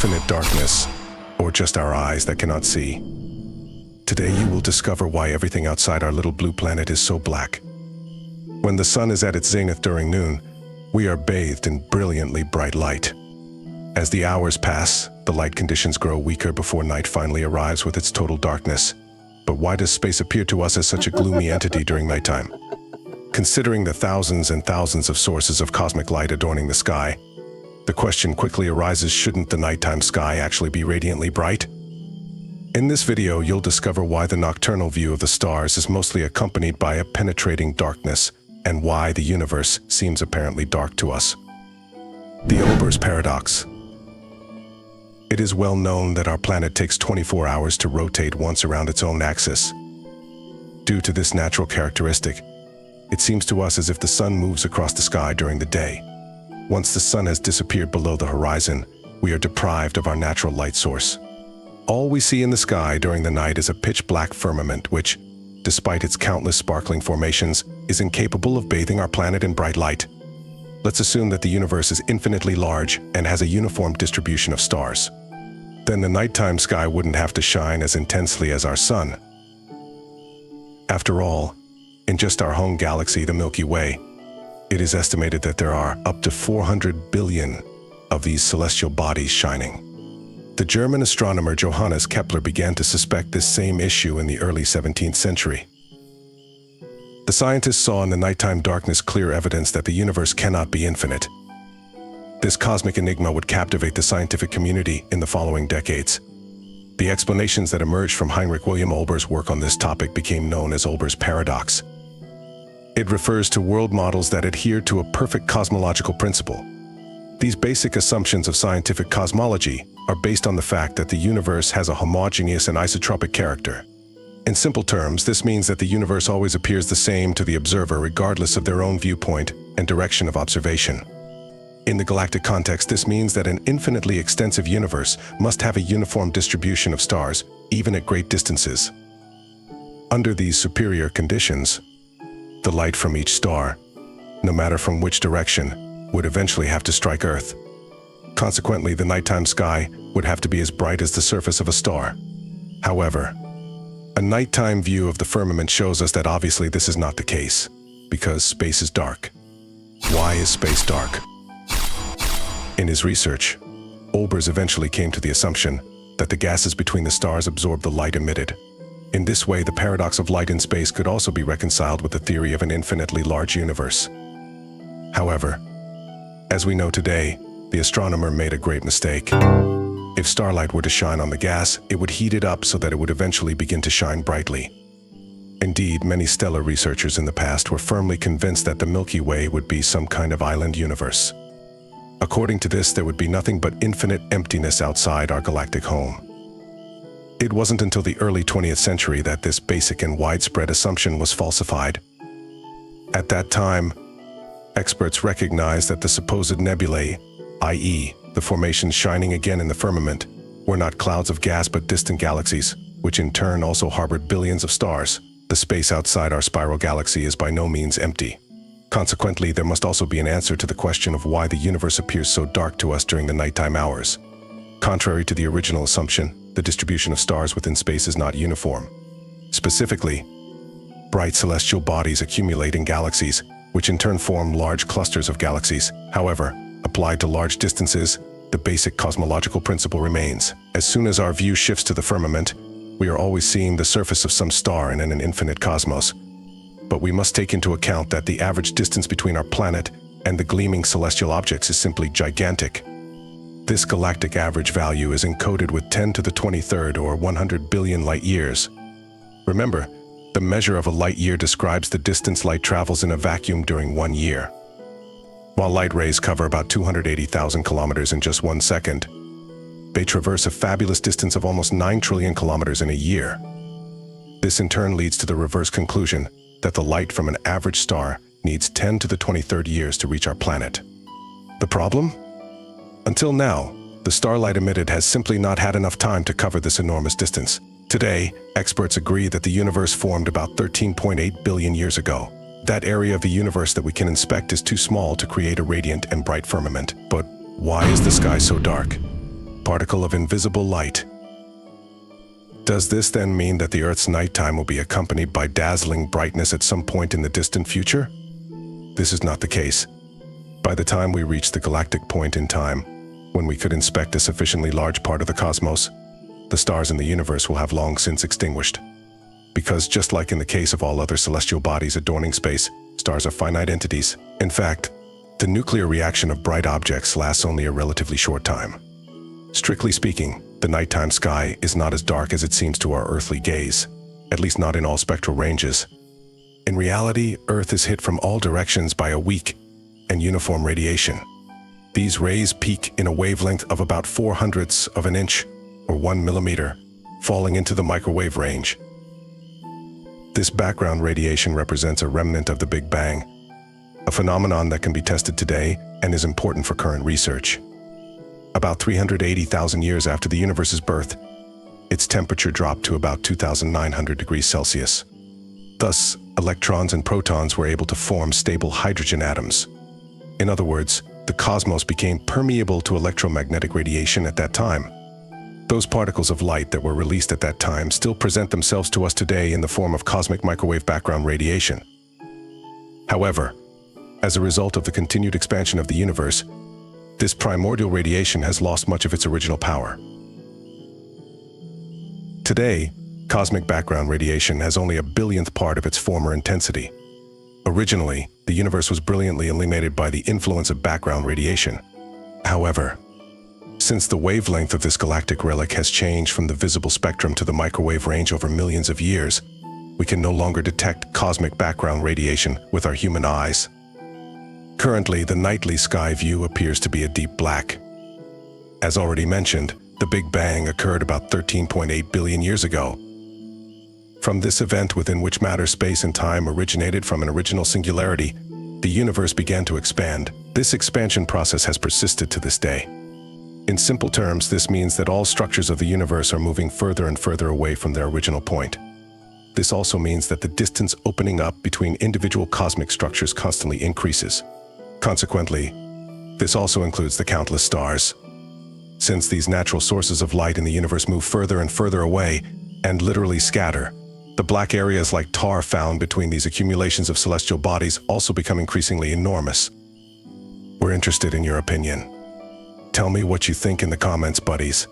infinite darkness, or just our eyes that cannot see? Today you will discover why everything outside our little blue planet is so black. When the sun is at its zenith during noon, we are bathed in brilliantly bright light. As the hours pass, the light conditions grow weaker before night finally arrives with its total darkness. But why does space appear to us as such a gloomy entity during nighttime? Considering the thousands and thousands of sources of cosmic light adorning the sky, the question quickly arises, shouldn't the nighttime sky actually be radiantly bright? In this video, you'll discover why the nocturnal view of the stars is mostly accompanied by a penetrating darkness, and why the universe seems apparently dark to us. The Olbers paradox. It is well known that our planet takes 24 hours to rotate once around its own axis. Due to this natural characteristic, it seems to us as if the sun moves across the sky during the day. Once the sun has disappeared below the horizon, we are deprived of our natural light source. All we see in the sky during the night is a pitch-black firmament which, despite its countless sparkling formations, is incapable of bathing our planet in bright light. Let's assume that the universe is infinitely large and has a uniform distribution of stars. Then the nighttime sky wouldn't have to shine as intensely as our sun. After all, in just our home galaxy, the Milky Way, it is estimated that there are up to 400 billion of these celestial bodies shining. The German astronomer Johannes Kepler began to suspect this same issue in the early 17th century. The scientists saw in the nighttime darkness clear evidence that the universe cannot be infinite. This cosmic enigma would captivate the scientific community in the following decades. The explanations that emerged from Heinrich Wilhelm Olbers' work on this topic became known as Olbers' paradox. It refers to world models that adhere to a perfect cosmological principle. These basic assumptions of scientific cosmology are based on the fact that the universe has a homogeneous and isotropic character. In simple terms, this means that the universe always appears the same to the observer regardless of their own viewpoint and direction of observation. In the galactic context, this means that an infinitely extensive universe must have a uniform distribution of stars, even at great distances. Under these superior conditions, the light from each star, no matter from which direction, would eventually have to strike Earth. Consequently, the nighttime sky would have to be as bright as the surface of a star. However, a nighttime view of the firmament shows us that obviously this is not the case, because space is dark. Why is space dark? In his research, Olbers eventually came to the assumption that the gases between the stars absorb the light emitted. In this way, the paradox of light in space could also be reconciled with the theory of an infinitely large universe. However, as we know today, the astronomer made a great mistake. If starlight were to shine on the gas, it would heat it up so that it would eventually begin to shine brightly. Indeed, many stellar researchers in the past were firmly convinced that the Milky Way would be some kind of island universe. According to this, there would be nothing but infinite emptiness outside our galactic home. It wasn't until the early 20th century that this basic and widespread assumption was falsified. At that time, experts recognized that the supposed nebulae, i.e., the formations shining again in the firmament, were not clouds of gas but distant galaxies, which in turn also harbored billions of stars. The space outside our spiral galaxy is by no means empty. Consequently, there must also be an answer to the question of why the universe appears so dark to us during the nighttime hours. Contrary to the original assumption, the distribution of stars within space is not uniform. Specifically, bright celestial bodies accumulate in galaxies, which in turn form large clusters of galaxies. However, applied to large distances, the basic cosmological principle remains. As soon as our view shifts to the firmament, we are always seeing the surface of some star in an infinite cosmos. But we must take into account that the average distance between our planet and the gleaming celestial objects is simply gigantic. This galactic average value is encoded with 10 to the 23rd or 100 billion light years. Remember, the measure of a light year describes the distance light travels in a vacuum during 1 year. While light rays cover about 280,000 kilometers in just 1 second, they traverse a fabulous distance of almost 9 trillion kilometers in a year. This in turn leads to the reverse conclusion that the light from an average star needs 10 to the 23rd years to reach our planet. The problem? Until now, the starlight emitted has simply not had enough time to cover this enormous distance. Today, experts agree that the universe formed about 13.8 billion years ago. That area of the universe that we can inspect is too small to create a radiant and bright firmament. But why is the sky so dark? particle of invisible light. Does this then mean that the Earth's nighttime will be accompanied by dazzling brightness at some point in the distant future? This is not the case. By the time we reach the galactic point in time, when we could inspect a sufficiently large part of the cosmos, the stars in the universe will have long since extinguished. Because just like in the case of all other celestial bodies adorning space, stars are finite entities. In fact, the nuclear reaction of bright objects lasts only a relatively short time. Strictly speaking, the nighttime sky is not as dark as it seems to our earthly gaze, at least not in all spectral ranges. In reality, Earth is hit from all directions by a weak and uniform radiation. These rays peak in a wavelength of about 0.04 of an inch, or 1 millimeter, falling into the microwave range. This background radiation represents a remnant of the Big Bang, a phenomenon that can be tested today and is important for current research. About 380,000 years after the universe's birth, its temperature dropped to about 2,900 degrees Celsius. Thus, electrons and protons were able to form stable hydrogen atoms. In other words, the cosmos became permeable to electromagnetic radiation at that time. Those particles of light that were released at that time still present themselves to us today in the form of cosmic microwave background radiation. However, as a result of the continued expansion of the universe, this primordial radiation has lost much of its original power. Today, cosmic background radiation has only a billionth part of its former intensity. Originally, the universe was brilliantly illuminated by the influence of background radiation. However, since the wavelength of this galactic relic has changed from the visible spectrum to the microwave range over millions of years, we can no longer detect cosmic background radiation with our human eyes. Currently, the nightly sky view appears to be a deep black. As already mentioned, the Big Bang occurred about 13.8 billion years ago. From this event within which matter, space, and time originated from an original singularity, the universe began to expand. This expansion process has persisted to this day. In simple terms, this means that all structures of the universe are moving further and further away from their original point. This also means that the distance opening up between individual cosmic structures constantly increases. Consequently, this also includes the countless stars. Since these natural sources of light in the universe move further and further away and literally scatter, the black areas like tar found between these accumulations of celestial bodies also become increasingly enormous. We're interested in your opinion. Tell me what you think in the comments, buddies.